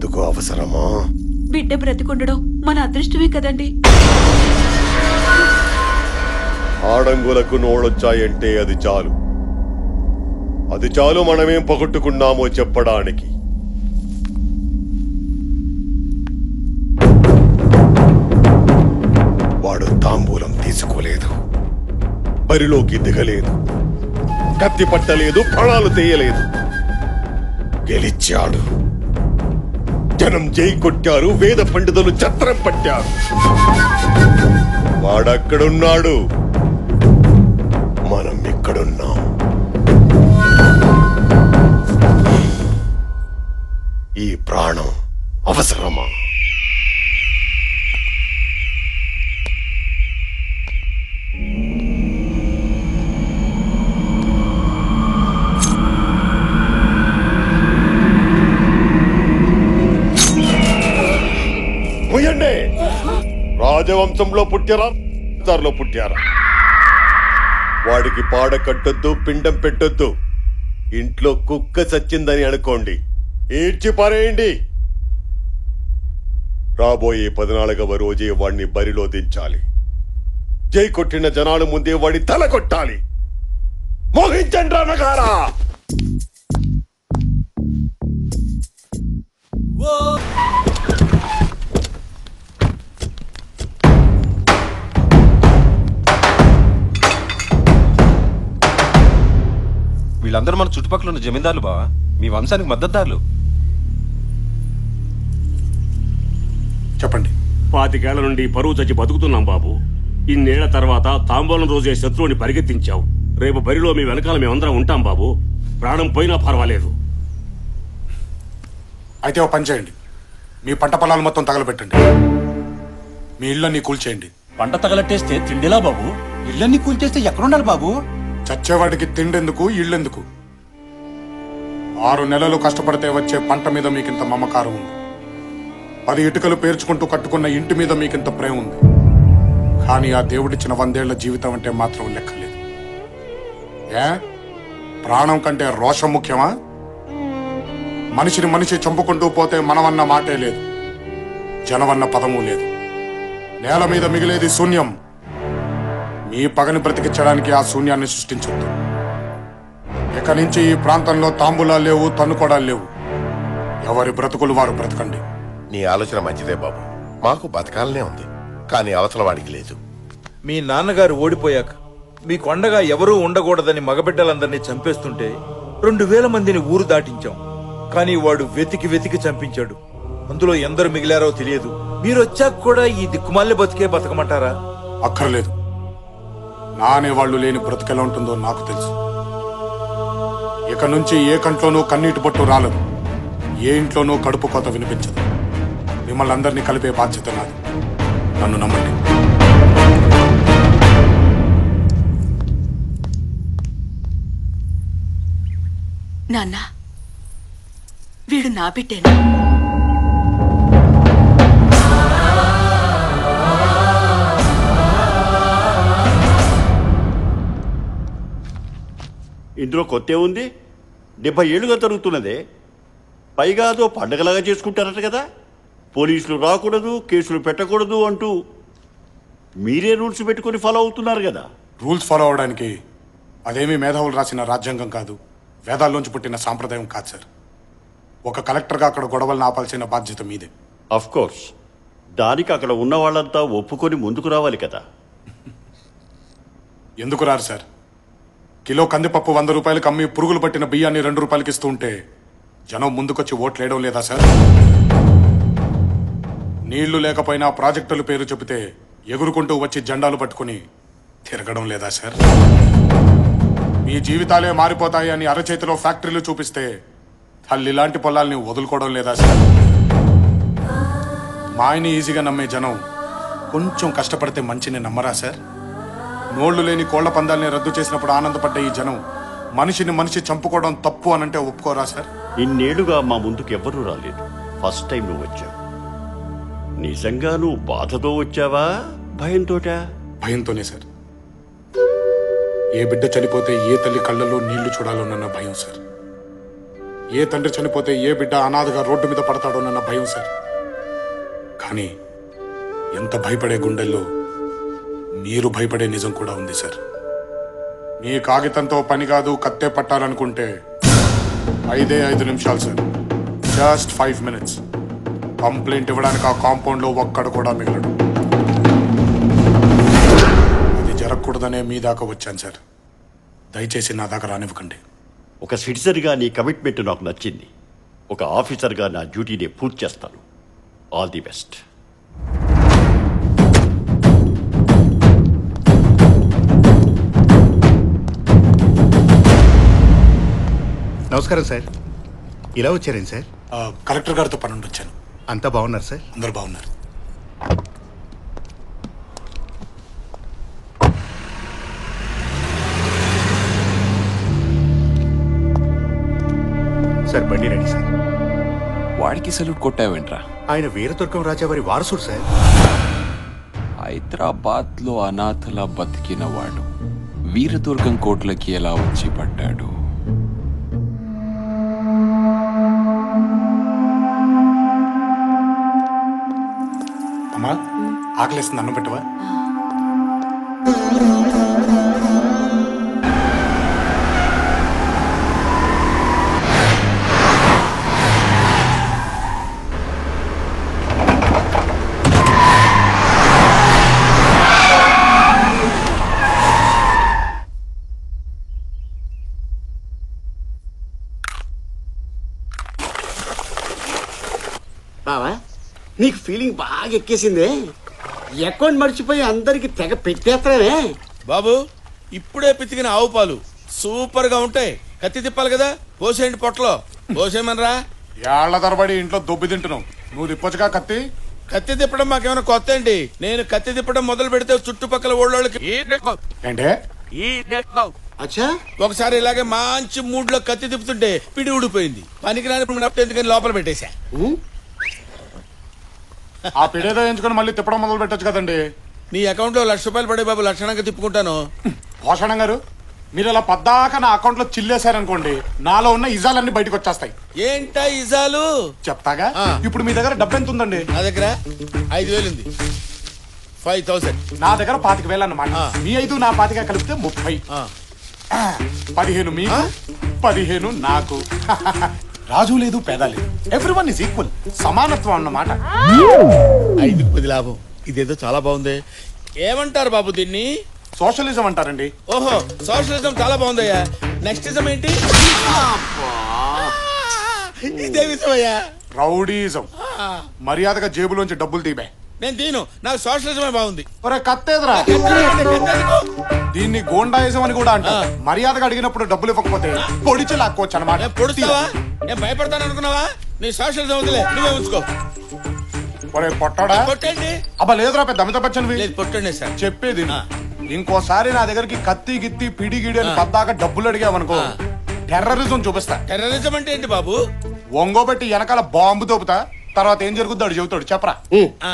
బతుకు అవసరమా? బిడ్డ బ్రతికుండడం మన అదృష్టమే కదండి. ఆడంగులకు నోళ్ళొచ్చాయంటే అది చాలు. అది చాలు మనమేం పగొట్టుకున్నామో చెప్పడానికి. వాడు తాంబూలం తీసుకోలేదు, బరిలోకి దిగలేదు, కత్తి పట్టలేదు, ప్రాణాలు తీయలేదు. గెలిచాడు. జనం జై కొట్టారు, వేద పండితులు చత్రం పట్టారు. వాడక్కడున్నాడు, మనం ఇక్కడున్నాం. ఈ ప్రాణం అవసరమా? రాజవంశంలో పుట్టారా, పుట్టారా? వాడికి పాడ కట్టొద్దు, పిండం పెట్టొద్దు. ఇంట్లో కుక్క చచ్చిందని అనుకోండి, ఈడ్చి పారేయండి. రాబోయే 14వ రోజే వాడిని బరిలో దించాలి. జై కొట్టిన జనాల ముందే వాడి తల కొట్టాలి. మోహించండి రణగారా. వీళ్ళందరూ మన చుట్టుపక్కల ఉన్న జమీందారులు బావా, మీ వంశానికి మద్దతుదారులు. చెప్పండి. 25 ఏళ్ల నుండి పరువు చచ్చి బతుకుతున్నాం బాబు. ఇన్నేళ్ల తర్వాత తాంబూలం రోజే శత్రువుని పరిగెత్తించావు. రేపు బరిలో మీ వెనకాల మేమందరం ఉంటాం బాబు. ప్రాణం పోయినా పర్వాలేదు. అయితే ఓ పని చేయండి, మీ పంట పొలాలు మొత్తం తగలబెట్టండి. మీ ఇళ్ళన్నీ కూల్చేయండి. పంట తగలట్టేస్తే తిండిలా బాబు? ఇళ్ళన్నీ కూల్చేస్తే ఎక్కడుండాలి బాబు? చచ్చేవాడికి తిండెందుకు, ఇళ్ళెందుకు? 6 నెలలు కష్టపడితే వచ్చే పంట మీద మీకింత మమకారం ఉంది. 10 ఇటుకలు పేర్చుకుంటూ కట్టుకున్న ఇంటి మీద మీకింత ప్రేమ ఉంది. కానీ ఆ దేవుడిచ్చిన 100 ఏళ్ల జీవితం అంటే మాత్రం లెక్కలేదు. ప్రాణం కంటే రోషం ముఖ్యమా? మనిషిని మనిషి చంపుకుంటూ పోతే మనమన్న మాటే లేదు, జనమన్న పదము లేదు. నేల మీద మిగిలేది శూన్యం. మీ పగని బ్రతికించడానికి ఆ శూన్యాన్ని సృష్టించొద్దు. ఇక నుంచి ఈ ప్రాంతంలో తాంబూలాలు లేవు, తన్నుకోడాలు లేవు. ఎవరి బ్రతుకులు వారు బ్రతకండి. నీ ఆలోచన మంచిదే బాబు, మాకు బతకాలనే ఉంది, కానీ అవతల వాడికి లేదు. మీ నాన్నగారు ఓడిపోయాక మీ కొండగా ఎవరూ ఉండకూడదని మగబిడ్డలందరినీ చంపేస్తుంటే 2000 మందిని ఊరు దాటించాం. కానీ వాడు వెతికి వెతికి చంపించాడు. అందులో ఎందరు మిగిలారో తెలియదు. మీరొచ్చాక కూడా ఈ దిక్కుమాలిన బతికే బతకమంటారా? అక్కర్లేదు. నా అనేవాళ్లు లేని బ్రతుకెలా ఉంటుందో నాకు తెలుసు. ఇక నుంచి ఏ కంట్లోనూ కన్నీటి బొట్టు రాలదు, ఏ ఇంట్లోనూ కడుపు కోత వినిపించదు. మిమ్మల్ని అందరినీ కలిపే బాధ్యత నాది. నన్ను నమ్మండి. నాన్న, వీడు నా బిడ్డేనా? ఇందులో కొత్త ఉంది. 70 ఏళ్లుగా జరుగుతున్నదే. పైగా అదో పండగలాగా చేసుకుంటారట కదా. పోలీసులు రాకూడదు, కేసులు పెట్టకూడదు అంటూ మీరే రూల్స్ పెట్టుకుని ఫాలో అవుతున్నారు కదా. రూల్స్ ఫాలో అవడానికి అదేమీ మేధావులు రాసిన రాజ్యాంగం కాదు, వేదాల్లోంచి పుట్టిన సాంప్రదాయం కాదు సార్. ఒక కలెక్టర్గా అక్కడ గొడవలను ఆపాల్సిన బాధ్యత మీదే. అఫ్ కోర్స్, దానికి అక్కడ ఉన్న వాళ్ళంతా ఒప్పుకొని ముందుకు రావాలి కదా. ఎందుకు రారు సార్? కిలో కందిపప్పు 100 రూపాయలకు అమ్మి పురుగులు పట్టిన బియ్యాన్ని 2 రూపాయలకి ఇస్తూ ఉంటే జనం ముందుకొచ్చి ఓట్లేయడం లేదా సార్? నీళ్లు లేకపోయినా ప్రాజెక్టుల పేరు చెబితే ఎగురుకుంటూ వచ్చి జెండాలు పట్టుకుని తిరగడం లేదా సార్? మీ జీవితాలే మారిపోతాయి అని అరచేతిలో ఫ్యాక్టరీలు చూపిస్తే తల్లిలాంటి పొలాల్ని వదులుకోవడం లేదా సార్? మాయని ఈజీగా నమ్మే జనం కొంచెం కష్టపడితే మంచిని నమ్మరా సార్? నోళ్లు లేని కోళ్ల పందాల్ని రద్దు చేసినప్పుడు ఆనందపడ్డ ఈ జనం మనిషిని మనిషి చంపుకోవడం తప్పు అనంటే ఒప్పుకోరా సార్? ఇన్నేళ్లుగా మా ముందుకు ఎవ్వరూ రాలేదు. ఫస్ట్ టైం నువ్వు వచ్చావు. నిజంగా నువ్వు బాధతో వచ్చావా, భయంతోటా? భయంతోనే సార్. ఏ బిడ్డ చనిపోతే ఏ తల్లి కళ్ళల్లో నీళ్లు చూడాలోనన్న భయం సార్. ఏ తండ్రి చనిపోతే ఏ బిడ్డ అనాథగా రోడ్డు మీద పడతాడోనన్న భయం సార్. కానీ ఎంత భయపడే గుండెల్లో మీరు భయపడే నిజం కూడా ఉంది సార్. మీ కాగితంతో పని కాదు, కత్తే పట్టాలనుకుంటే 5 నిమిషాలు సార్. Just 5 minutes. కంప్లైంట్ ఇవ్వడానికి ఆ కాంపౌండ్ లో ఒక్కడు కూడా మిగలడు. ఇది జరగకూడదనే మీ దాకా వచ్చాను సార్. దయచేసి నా దాకా రానివ్వకండి. ఒక సిటిజన్గా నీ కమిట్మెంట్ నాకు నచ్చింది. ఒక ఆఫీసర్గా నా డ్యూటీని పూర్తి చేస్తాను. All the best. నమస్కారం సార్. ఇలా వచ్చారేం సార్? కలెక్టర్ గారితో పని ఉండి వచ్చాను. అంతా బాగున్నారు సార్? అందరు బాగున్నారు. సార్ బండి రెడీ సార్. వాడికి సల్యూట్ కొట్టావేంట్రా? ఆయన వీరదుర్గం రాజావారి వారసుడు సార్. హైదరాబాద్ లో అనాథలా బతికిన వాడు వీరదుర్గం కోట్లకి ఎలా వచ్చి పడ్డాడు? అమ్మా, ఆకలిస్తుంది, అన్నం పెట్టవా? బావా, నీకు ఫీలింగ్ బాగా ఎక్కేసిందే. అకౌంట్ మర్చిపోయి అందరికి తెగ పెట్టేస్తానే. బాబు, ఇప్పుడే పితికిన ఆవు పాలు సూపర్ గా ఉంటాయి. కత్తి తిప్పాలి కదా, పోసేయండి పొట్టలో. పోసేయమనరా? ఏళ్ల తరబడి ఇంట్లో దొబ్బి తింటున్నావు, నువ్వు తిప్పొచ్చుగా కత్తి. కత్తి తిప్పడం మాకేమైనా కొత్త అండి? నేను కత్తి తిప్పడం మొదలు పెడితే చుట్టుపక్కల ఊళ్ళోళ్ళకి ఏంటే అచ్చా, ఒకసారి ఇలాగే మంచి మూడ్ లో కత్తి తిప్పుతుంటే పిడి ఊడిపోయింది. పనికిరాని ఎందుకని లోపల పెట్టేశా. ఆ పిడేదో ఎంచుకొని మళ్ళీ తిప్పడం మొదలు పెట్టచ్చు కదండి. నీ అకౌంట్ లో ₹1,00,000 పడే బాబు, లక్షణంగా తిప్పుకుంటాను. భూషణం గారు, మీరు ఇలా పద్దాక నా అకౌంట్ లో చిల్లేశారనుకోండి, నాలో ఉన్న ఇజాలన్నీ బయటకు వచ్చేస్తాయి. ఏంటా ఇజాలు? చెప్తాగా. ఇప్పుడు మీ దగ్గర డబ్బు ఎంత ఉందండి? నా దగ్గర 5,000 ఉంది. 5,000. నా దగ్గర 25,000 అన్నమాట. మీ 5 నా 25 కలిపితే 30. 15 మీకు, 15 నాకు. రాజు లేదు, పేద లేదు, ఎవ్రీవన్ ఇస్ ఈక్వల్. సమానత్వం అన్నమాట. 5కి 10 లాభం. ఇదేదో చాలా బాగుంది. ఏమంటారు బాబు దీన్ని? సోషలిజం అంటారండి. ఓహో, సోషలిజం చాలా బాగుందయ్యా. నెక్స్ట్ ఇజం ఏంటి? ఇదే విషమయ్యా. రౌడీజం. మర్యాదగా జేబులోంచి డబ్బులు తీబే. నేను తీను, నాకు సోషలిజమే బాగుంది. ఒరే కత్తేదరా, దీన్ని గోండాయిజం అని కూడా అంటారు. మర్యాదగా అడిగినప్పుడు డబ్బులు ఇవ్వకపోతే పొడిచి లాక్కోవచ్చు అన్నమాట. పొడుస్తావా? నేను భయపడతాను అనుకున్నావా? నీ సోషలిజం వదిలే, నువ్వే ఉంచుకో. ఒరే పొట్టాడా, కొట్టండి. అబ్బా లేదురా, పెద్ద అమితాబ్ బచ్చన్ పొట్టండి సార్. చెప్పేది ఇంకోసారి నా దగ్గరికి కత్తి గిత్తి పిడి గిడి అని పద్దాక డబ్బులు అడిగావనుకో, టెర్రరిజం చూపిస్తా. టెర్రరిజం అంటే ఏంటి బాబు? ఒంగోబెట్టి వెనకాల బాంబు తోపుతా, తర్వాత ఏం జరుగుద్దో అడు చెబుతాడు. చెప్పరా? ఆ